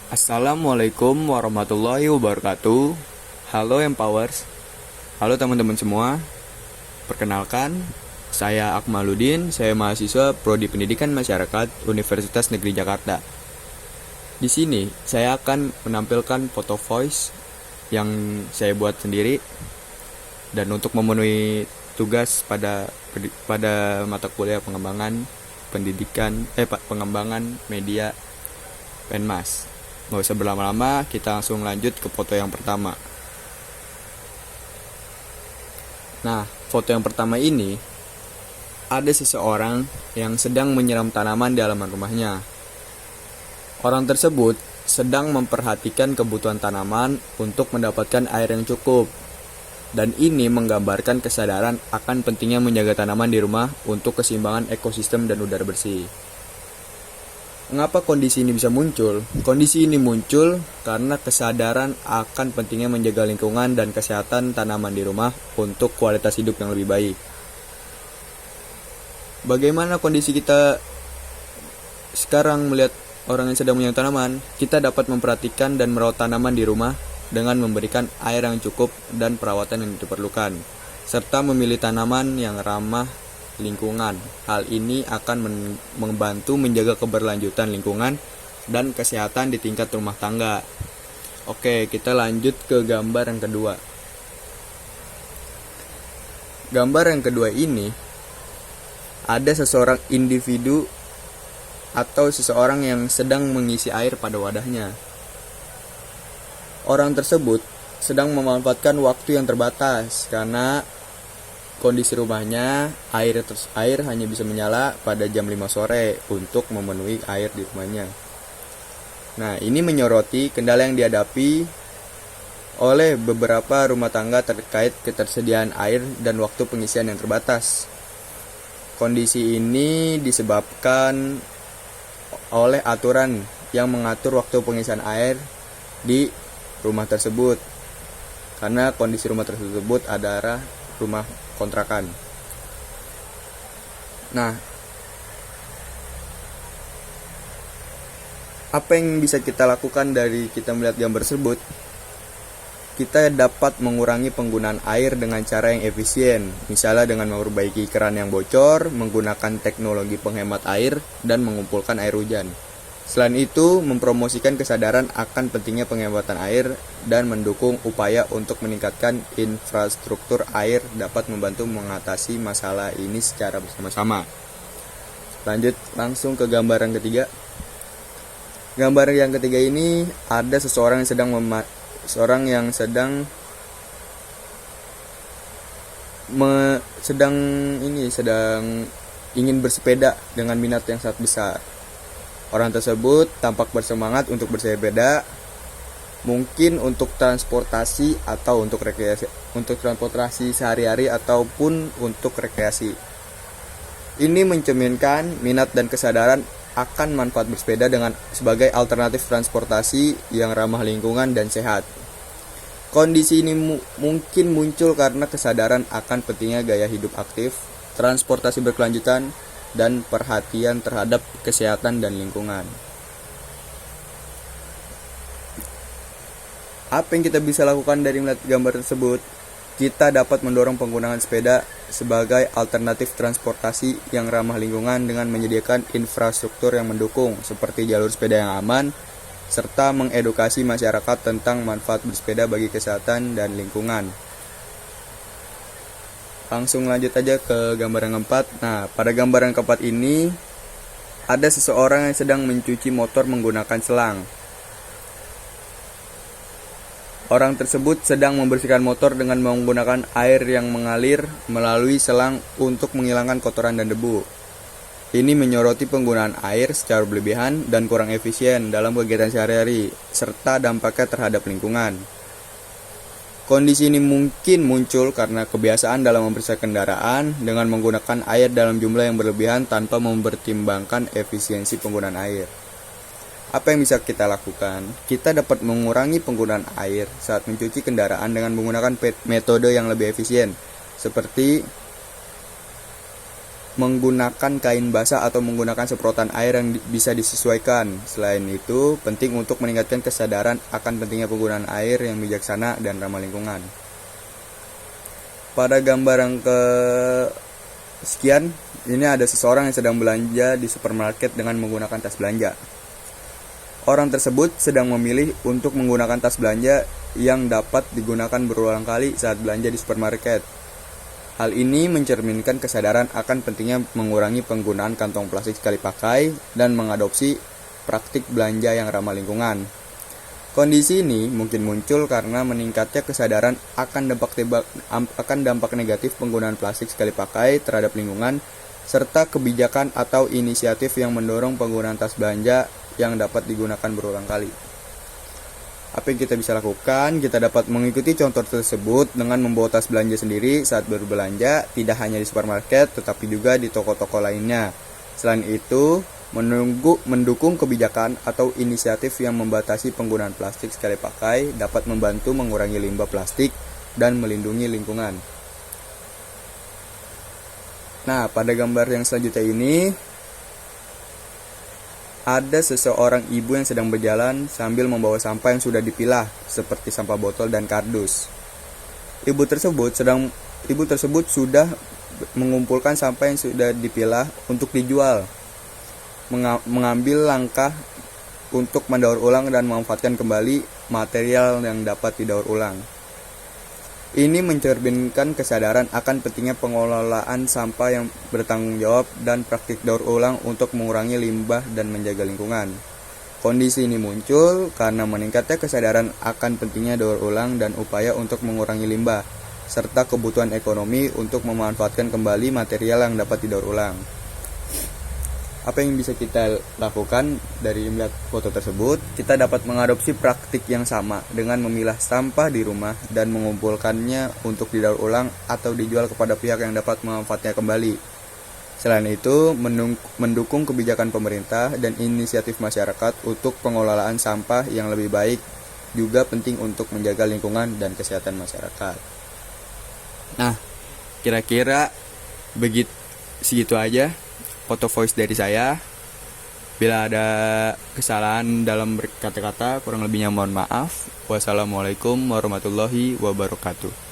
Assalamualaikum warahmatullahi wabarakatuh. Halo Empowers. Halo teman-teman semua. Perkenalkan, saya Akmaluddin. Saya mahasiswa Prodi Pendidikan Masyarakat Universitas Negeri Jakarta. Di sini saya akan menampilkan foto voice yang saya buat sendiri, dan untuk memenuhi tugas pada mata kuliah pengembangan media Penmas. Nggak usah berlama-lama, kita langsung lanjut ke foto yang pertama. Nah, foto yang pertama ini ada seseorang yang sedang menyiram tanaman di halaman rumahnya. Orang tersebut sedang memperhatikan kebutuhan tanaman untuk mendapatkan air yang cukup. Dan ini menggambarkan kesadaran akan pentingnya menjaga tanaman di rumah untuk keseimbangan ekosistem dan udara bersih. Mengapa kondisi ini bisa muncul? Kondisi ini muncul karena kesadaran akan pentingnya menjaga lingkungan dan kesehatan tanaman di rumah untuk kualitas hidup yang lebih baik. Bagaimana kondisi kita sekarang melihat orang yang sedang menyiram tanaman? Kita dapat memperhatikan dan merawat tanaman di rumah dengan memberikan air yang cukup dan perawatan yang diperlukan, serta memilih tanaman yang ramah lingkungan. Hal ini akan membantu menjaga keberlanjutan lingkungan dan kesehatan di tingkat rumah tangga. Oke, kita lanjut ke gambar yang kedua. Gambar yang kedua ini ada seseorang individu atau seseorang yang sedang mengisi air pada wadahnya. Orang tersebut sedang memanfaatkan waktu yang terbatas karena kondisi rumahnya air hanya bisa menyala pada jam 5 sore untuk memenuhi air di rumahnya. Nah, ini menyoroti kendala yang dihadapi oleh beberapa rumah tangga terkait ketersediaan air dan waktu pengisian yang terbatas. Kondisi ini disebabkan oleh aturan yang mengatur waktu pengisian air di rumah tersebut. Karena kondisi rumah tersebut adalah rumah kontrakan. Nah, apa yang bisa kita lakukan dari kita melihat gambar tersebut? Kita dapat mengurangi penggunaan air dengan cara yang efisien, misalnya dengan memperbaiki keran yang bocor, menggunakan teknologi penghemat air, dan mengumpulkan air hujan. Selain itu, mempromosikan kesadaran akan pentingnya penghematan air dan mendukung upaya untuk meningkatkan infrastruktur air dapat membantu mengatasi masalah ini secara bersama-sama. Lanjut langsung ke gambar yang ketiga. Gambar yang ketiga ini ada seseorang yang sedang ingin bersepeda dengan minat yang sangat besar. Orang tersebut tampak bersemangat untuk bersepeda, mungkin untuk transportasi atau untuk transportasi sehari-hari ataupun untuk rekreasi. Ini mencerminkan minat dan kesadaran akan manfaat bersepeda sebagai alternatif transportasi yang ramah lingkungan dan sehat. Kondisi ini mungkin muncul karena kesadaran akan pentingnya gaya hidup aktif, transportasi berkelanjutan, dan perhatian terhadap kesehatan dan lingkungan. Apa yang kita bisa lakukan dari melihat gambar tersebut? Kita dapat mendorong penggunaan sepeda sebagai alternatif transportasi yang ramah lingkungan dengan menyediakan infrastruktur yang mendukung seperti jalur sepeda yang aman, serta mengedukasi masyarakat tentang manfaat bersepeda bagi kesehatan dan lingkungan. Langsung lanjut aja ke gambar yang keempat. Nah, pada gambar yang keempat ini ada seseorang yang sedang mencuci motor menggunakan selang. Orang tersebut sedang membersihkan motor dengan menggunakan air yang mengalir melalui selang untuk menghilangkan kotoran dan debu. Ini menyoroti penggunaan air secara berlebihan dan kurang efisien dalam kegiatan sehari-hari, serta dampaknya terhadap lingkungan. Kondisi ini mungkin muncul karena kebiasaan dalam membersihkan kendaraan dengan menggunakan air dalam jumlah yang berlebihan tanpa mempertimbangkan efisiensi penggunaan air. Apa yang bisa kita lakukan? Kita dapat mengurangi penggunaan air saat mencuci kendaraan dengan menggunakan metode yang lebih efisien, seperti menggunakan kain basah atau menggunakan semprotan air yang bisa disesuaikan. Selain itu, penting untuk meningkatkan kesadaran akan pentingnya penggunaan air yang bijaksana dan ramah lingkungan. Pada gambar yang sekian, ini ada seseorang yang sedang belanja di supermarket dengan menggunakan tas belanja. Orang tersebut sedang memilih untuk menggunakan tas belanja yang dapat digunakan berulang kali saat belanja di supermarket. Hal ini mencerminkan kesadaran akan pentingnya mengurangi penggunaan kantong plastik sekali pakai dan mengadopsi praktik belanja yang ramah lingkungan. Kondisi ini mungkin muncul karena meningkatnya kesadaran akan dampak negatif penggunaan plastik sekali pakai terhadap lingkungan, serta kebijakan atau inisiatif yang mendorong penggunaan tas belanja yang dapat digunakan berulang kali. Apa yang kita bisa lakukan? Kita dapat mengikuti contoh tersebut dengan membawa tas belanja sendiri saat berbelanja, tidak hanya di supermarket, tetapi juga di toko-toko lainnya. Selain itu, mendukung kebijakan atau inisiatif yang membatasi penggunaan plastik sekali pakai dapat membantu mengurangi limbah plastik dan melindungi lingkungan. Nah, pada gambar yang selanjutnya ini, ada seseorang ibu yang sedang berjalan sambil membawa sampah yang sudah dipilah, seperti sampah botol dan kardus. Ibu tersebut sudah mengumpulkan sampah yang sudah dipilah untuk dijual, mengambil langkah untuk mendaur ulang dan memanfaatkan kembali material yang dapat didaur ulang. Ini mencerminkan kesadaran akan pentingnya pengelolaan sampah yang bertanggung jawab dan praktik daur ulang untuk mengurangi limbah dan menjaga lingkungan. Kondisi ini muncul karena meningkatnya kesadaran akan pentingnya daur ulang dan upaya untuk mengurangi limbah, serta kebutuhan ekonomi untuk memanfaatkan kembali material yang dapat didaur ulang. Apa yang bisa kita lakukan dari melihat foto tersebut? Kita dapat mengadopsi praktik yang sama dengan memilah sampah di rumah dan mengumpulkannya untuk didaur ulang atau dijual kepada pihak yang dapat memanfaatnya kembali. Selain itu, mendukung kebijakan pemerintah dan inisiatif masyarakat untuk pengelolaan sampah yang lebih baik juga penting untuk menjaga lingkungan dan kesehatan masyarakat. Nah, kira-kira segitu aja foto voice dari saya. Bila ada kesalahan dalam berkata-kata, kurang lebihnya mohon maaf. Wassalamualaikum warahmatullahi wabarakatuh.